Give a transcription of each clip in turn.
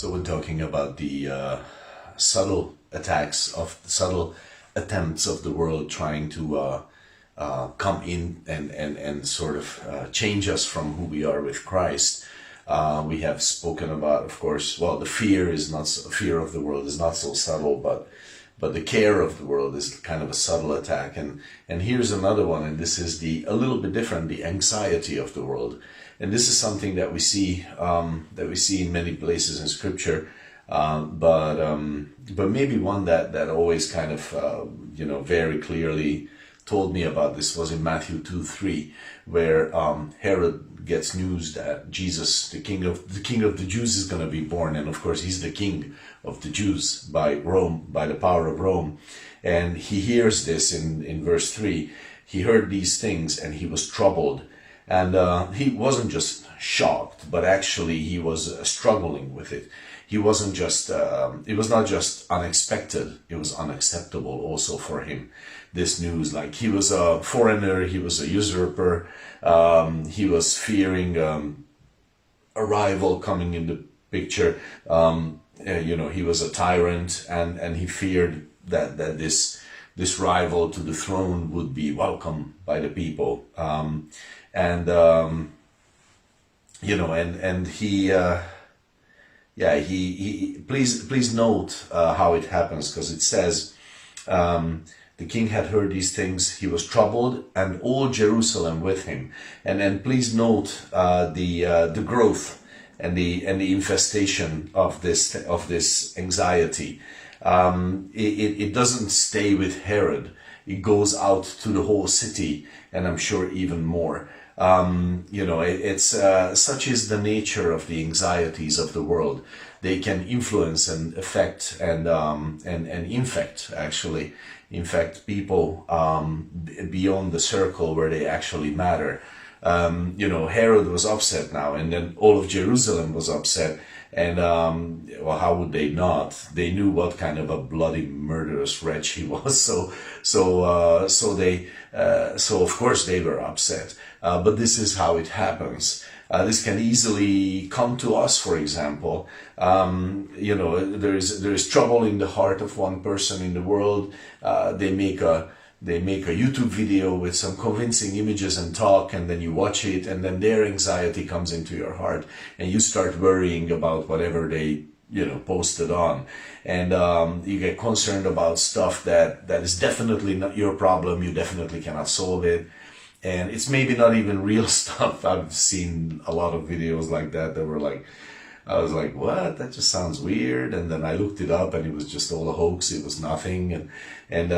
So we're talking about the subtle attempts of the world trying to come in and sort of change us from who we are with Christ. We have spoken about, of course, well, the fear of the world is not so subtle, but the care of the world is kind of a subtle attack. And here's another one, and this is a little bit different, the anxiety of the world. And this is something that we see in many places in Scripture, but maybe one that always kind of very clearly told me about this was in Matthew 2:3, where Herod gets news that Jesus, the king of the Jews, is going to be born, and of course he's the king of the Jews by Rome, by the power of Rome. And he hears this in verse 3. He heard these things and he was troubled. And he wasn't just shocked, but actually he was struggling with it. He wasn't just, it was not just unexpected, it was unacceptable also for him, this news. Like, he was a foreigner, he was a usurper, he was fearing a rival coming in the picture. He was a tyrant, and he feared that this rival to the throne would be welcomed by the people. He please note how it happens, because it says the king had heard these things, he was troubled, and all Jerusalem with him. And then please note the growth and the infestation of this anxiety. It doesn't stay with Herod. It goes out to the whole city, and I'm sure even more. It's such is the nature of the anxieties of the world. They can influence and affect and infect people beyond the circle where they actually matter. Herod was upset now, and then all of Jerusalem was upset. And how would they not? They knew what kind of a bloody, murderous wretch he was. So of course they were upset. But this is how it happens. This can easily come to us, for example. There is trouble in the heart of one person in the world. They make a YouTube video with some convincing images and talk, and then you watch it, and then their anxiety comes into your heart, and you start worrying about whatever they posted on, and you get concerned about stuff that is definitely not your problem. You definitely cannot solve it. And it's maybe not even real stuff. I've seen a lot of videos like that were like, I was like, what? That just sounds weird. And then I looked it up, and it was just all a hoax. It was nothing. And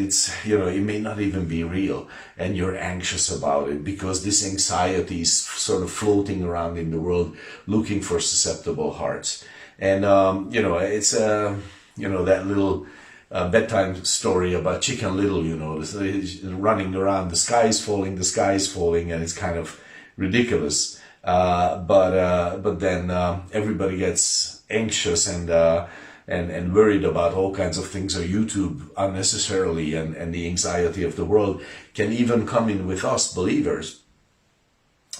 it's, it may not even be real. And you're anxious about it because this anxiety is sort of floating around in the world looking for susceptible hearts. And, it's, that little bedtime story about Chicken Little, running around, the sky is falling, and it's kind of ridiculous. But then everybody gets anxious and worried about all kinds of things on YouTube unnecessarily, and the anxiety of the world can even come in with us believers.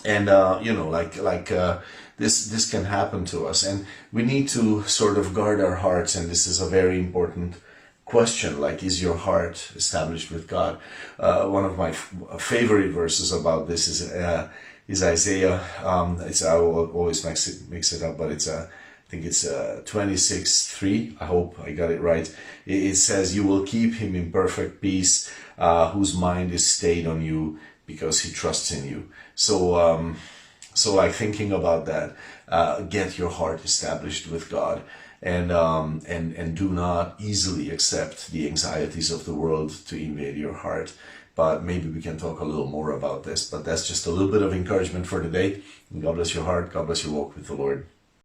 And this can happen to us, and we need to sort of guard our hearts. And this is a very important question, like, is your heart established with God? One of my favorite verses about this is Isaiah. I will always mix it up, but I think it's 26:3. I hope I got it right. It says, "You will keep him in perfect peace, whose mind is stayed on you, because he trusts in you." So like, thinking about that, get your heart established with God. And do not easily accept the anxieties of the world to invade your heart. But maybe we can talk a little more about this. But that's just a little bit of encouragement for today. God bless your heart. God bless your walk with the Lord.